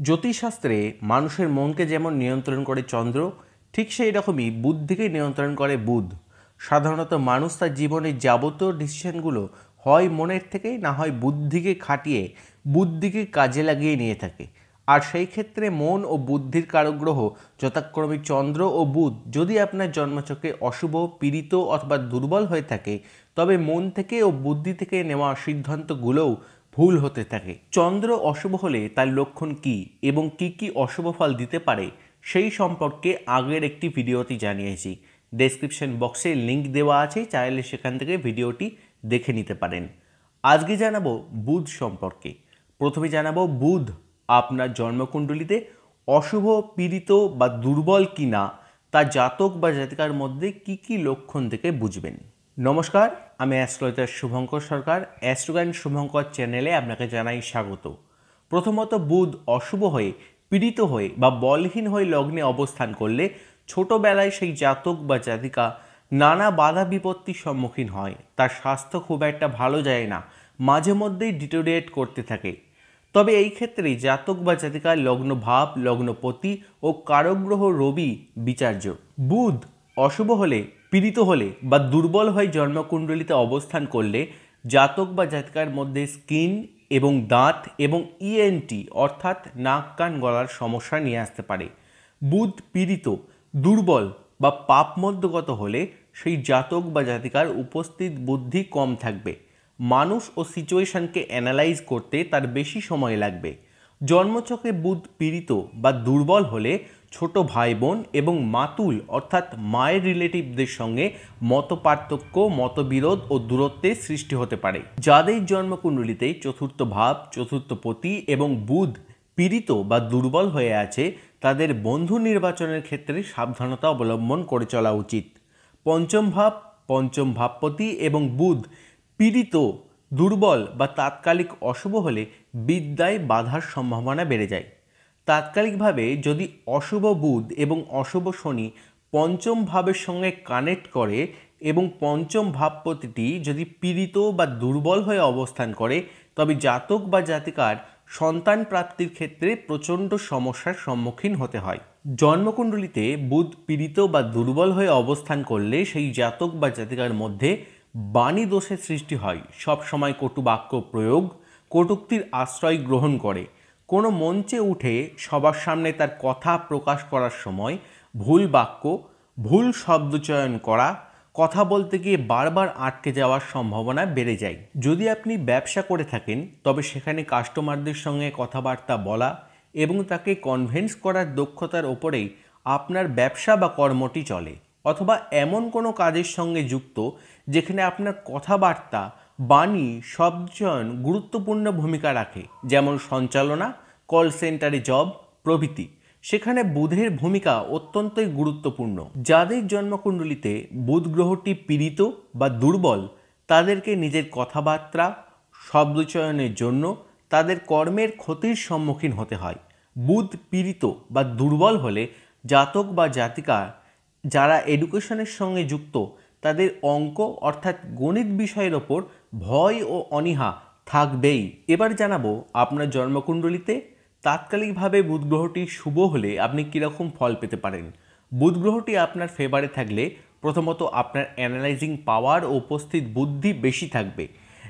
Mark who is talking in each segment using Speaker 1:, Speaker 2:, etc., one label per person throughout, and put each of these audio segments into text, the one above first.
Speaker 1: জ্যোতিষশাস্ত্রে মানুষের মনকে যেমন নিয়ন্ত্রণ করে চন্দ্র, ঠিক সেই রকমই বুদ্ধিকে নিয়ন্ত্রণ করে বুধ। সাধারণত মানুষ তার জীবনের যাবতীয় ডিসিশনগুলো হয় মনের থেকে না হয় বুদ্ধিকে খাটিয়ে বুদ্ধিকে কাজে লাগিয়ে নিয়ে থাকে। আর সেই ক্ষেত্রে মন ও বুদ্ধির কারক গ্রহ যথাক্রমে চন্দ্র ও বুধ যদি আপনার জন্মছকে অশুভ, পীড়িত অথবা দুর্বল হয়ে থাকে, তবে মন থেকে ও বুদ্ধি থেকে নেওয়া সিদ্ধান্তগুলোও ভুল হতে থাকে। চন্দ্র অশুভ হলে তার লক্ষণ কী এবং কি কি অশুভ ফল দিতে পারে সেই সম্পর্কে আগের একটি ভিডিওতে জানিয়েছি। ডেসক্রিপশন বক্সে লিংক দেওয়া আছে, চাইলে সেখান থেকে ভিডিওটি দেখে নিতে পারেন। আজকে জানাবো বুধ সম্পর্কে। প্রথমে জানাবো বুধ আপনার জন্মকুণ্ডলিতে অশুভ, পীড়িত বা দুর্বল কিনা তা জাতক বা জাতিকার মধ্যে কি কি লক্ষণ থেকে বুঝবেন। নমস্কার, আমি অ্যাস্ট্রোলজার শুভঙ্কর সরকার। অ্যাস্ট্রোগান শুভঙ্কর চ্যানেলে আপনাকে জানাই স্বাগত। প্রথমত, বুধ অশুভ হয়ে, পীড়িত হয়ে বা বলহীন হয়ে লগ্নে অবস্থান করলে ছোটবেলায় সেই জাতক বা জাতিকা নানা বাধা বিপত্তির সম্মুখীন হয়। তার স্বাস্থ্য খুব একটা ভালো যায় না, মাঝে মধ্যেই ডিটোরিয়েট করতে থাকে। তবে এই ক্ষেত্রে জাতক বা জাতিকার লগ্ন ভাব, লগ্নপতি ও কারক গ্রহ রবি বিচার্য। বুধ অশুভ হলে, পীড়িত হলে বা দুর্বল হয়ে জন্মকুণ্ডলিতে অবস্থান করলে জাতক বা জাতিকার মধ্যে স্কিন এবং দাঁত এবং ইএনটি অর্থাৎ নাক, কান, গলার সমস্যা নিয়ে আসতে পারে। বুধ পীড়িত, দুর্বল বা পাপমধ্যগত হলে সেই জাতক বা জাতিকার উপস্থিত বুদ্ধি কম থাকবে। মানুষ ও সিচুয়েশনকে অ্যানালাইজ করতে তার বেশি সময় লাগবে। জন্মছকে বুধ পীড়িত বা দুর্বল হলে ছোট ভাই বোন এবং মাতুল অর্থাৎ মায়ের রিলেটিভদের সঙ্গে মতপার্থক্য, মতবিরোধ ও দূরত্বের সৃষ্টি হতে পারে। যাদের জন্মকুণ্ডলিতে চতুর্থ ভাব, চতুর্থ পতি এবং বুধ পীড়িত বা দুর্বল হয়ে আছে, তাদের বন্ধু নির্বাচনের ক্ষেত্রে সাবধানতা অবলম্বন করে চলা উচিত। পঞ্চম ভাব, পঞ্চম ভাবপতি এবং বুধ পীড়িত, দুর্বল বা তাৎকালিক অশুভ হলে বিদ্যায় বাধার সম্ভাবনা বেড়ে যায়। তাৎকালিকভাবে যদি অশুভ বুধ এবং অশুভ শনি পঞ্চম ভাবের সঙ্গে কানেক্ট করে এবং পঞ্চম ভাবপতিটি যদি পীড়িত বা দুর্বল হয়ে অবস্থান করে, তবে জাতক বা জাতিকার সন্তান প্রাপ্তির ক্ষেত্রে প্রচণ্ড সমস্যার সম্মুখীন হতে হয়। জন্মকুণ্ডলিতে বুধ পীড়িত বা দুর্বল হয়ে অবস্থান করলে সেই জাতক বা জাতিকার মধ্যে বাণী দোষের সৃষ্টি হয়। সবসময় কটু বাক্য প্রয়োগ, কটূক্তির আশ্রয় গ্রহণ করে। কোনো মঞ্চে উঠে সবার সামনে তার কথা প্রকাশ করার সময় ভুল বাক্য, ভুল শব্দচয়ন করা, কথা বলতে গিয়ে বারবার আটকে যাওয়ার সম্ভাবনা বেড়ে যায়। যদি আপনি ব্যবসা করে থাকেন, তবে সেখানে কাস্টমারদের সঙ্গে কথাবার্তা বলা এবং তাকে কনভিন্স করার দক্ষতার ওপরেই আপনার ব্যবসা বা কর্মটি চলে। অথবা এমন কোনো কাজের সঙ্গে যুক্ত যেখানে আপনার কথাবার্তা, বাণী, শব্দচয়ন গুরুত্বপূর্ণ ভূমিকা রাখে, যেমন সঞ্চালনা, কল সেন্টারে জব প্রভৃতি, সেখানে বুধের ভূমিকা অত্যন্তই গুরুত্বপূর্ণ। যাদের জন্মকুণ্ডলিতে বুধ গ্রহটি পীড়িত বা দুর্বল, তাদেরকে নিজের কথাবার্তা, শব্দচয়নের জন্য তাদের কর্মের ক্ষতির সম্মুখীন হতে হয়। বুধ পীড়িত বা দুর্বল হলে জাতক বা জাতিকা যারা এডুকেশনের সঙ্গে যুক্ত, তাদের অঙ্ক অর্থাৎ গণিত বিষয়ের ওপর ভয় ও অনীহা থাকবেই। এবার জানাবো আপনার জন্মকুণ্ডলিতে তাৎকালিকভাবে বুধ গ্রহটি শুভ হলে আপনি কীরকম ফল পেতে পারেন। বুধ গ্রহটি আপনার ফেভারে থাকলে প্রথমত আপনার অ্যানালাইজিং পাওয়ার ও উপস্থিত বুদ্ধি বেশি থাকবে।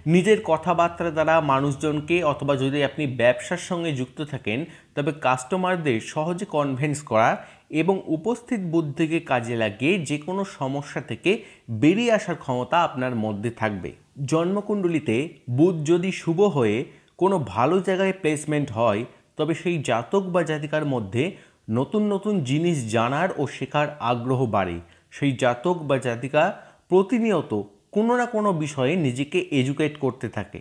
Speaker 1: নিজের কথাবার্তা দ্বারা মানুষজনকে, অথবা যদি আপনি ব্যবসার সঙ্গে যুক্ত থাকেন, তবে কাস্টমারদের সহজে কনভিন্স করা এবং উপস্থিত বুদ্ধিকে কাজে লাগিয়ে যে কোনো সমস্যা থেকে বেরিয়ে আসার ক্ষমতা আপনার মধ্যে থাকবে। জন্মকুণ্ডলিতে বুধ যদি শুভ হয়ে কোনো ভালো জায়গায় প্লেসমেন্ট হয়, তবে সেই জাতক বা জাতিকার মধ্যে নতুন নতুন জিনিস জানার ও শেখার আগ্রহ বাড়ে। সেই জাতক বা জাতিকা প্রতিনিয়ত কোনো না কোনো বিষয়ে নিজেকে এডুকেট করতে থাকে।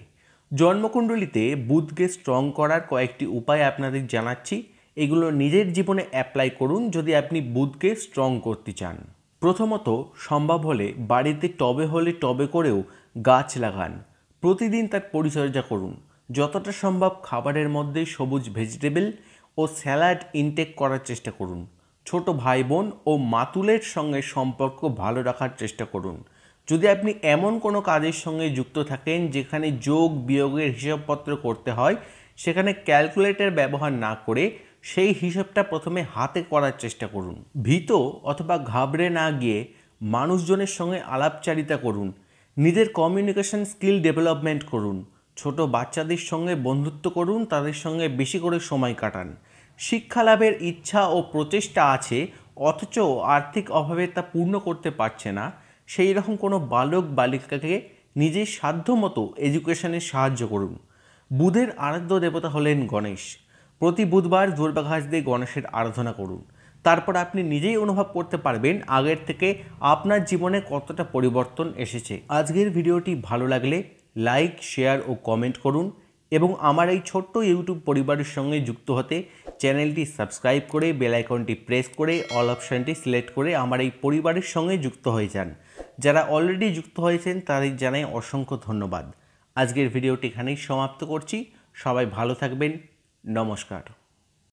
Speaker 1: জন্মকুণ্ডলিতে বুধকে স্ট্রং করার কয়েকটি উপায় আপনাদের জানাচ্ছি। এগুলো নিজের জীবনে অ্যাপ্লাই করুন যদি আপনি বুধকে স্ট্রং করতে চান। প্রথমত, সম্ভব হলে বাড়িতে টবে হলে টবে করেও গাছ লাগান। প্রতিদিন তার পরিচর্যা করুন। যতটা সম্ভব খাবারের মধ্যে সবুজ ভেজিটেবল ও স্যালাড ইনটেক করার চেষ্টা করুন। ছোট ভাই বোন ও মাতুলের সঙ্গে সম্পর্ক ভালো রাখার চেষ্টা করুন। যদি আপনি এমন কোনো কাজের সঙ্গে যুক্ত থাকেন যেখানে যোগ বিয়োগের হিসাবপত্র করতে হয়, সেখানে ক্যালকুলেটর ব্যবহার না করে সেই হিসাবটা প্রথমে হাতে করার চেষ্টা করুন। ভীত অথবা ঘাবড়ে না গিয়ে মানুষজনের সঙ্গে আলাপচারিতা করুন। নিজের কমিউনিকেশন স্কিল ডেভেলপমেন্ট করুন। ছোট বাচ্চাদের সঙ্গে বন্ধুত্ব করুন, তাদের সঙ্গে বেশি করে সময় কাটান। শিক্ষা লাভের ইচ্ছা ও প্রচেষ্টা আছে, অথচ আর্থিক অভাবে তা পূর্ণ করতে পারছে না, সেই রকম কোনো বালক বালিকাকে নিজের সাধ্যমতো এডুকেশনে সাহায্য করুন। বুধের আরাধ্য দেবতা হলেন গণেশ। প্রতি বুধবার দুর্বা ঘাস দিয়ে গণেশের আরাধনা করুন। তারপর আপনি নিজেই অনুভব করতে পারবেন আগের থেকে আপনার জীবনে কতটা পরিবর্তন এসেছে। আজকের ভিডিওটি ভালো লাগলে লাইক, শেয়ার ও কমেন্ট করুন এবং আমার এই ছোট্ট ইউটিউব পরিবারের সঙ্গে যুক্ত হতে চ্যানেলটি সাবস্ক্রাইব করে বেল আইকনটি প্রেস করে অল অপশানটি সিলেক্ট করে আমার এই পরিবারের সঙ্গে যুক্ত হয়ে যান। যারা অলরেডি যুক্ত হয়েছেন তাদের জানাই অসংখ্য ধন্যবাদ। আজকের ভিডিওটি এখানেই সমাপ্ত করছি। সবাই ভালো থাকবেন। নমস্কার।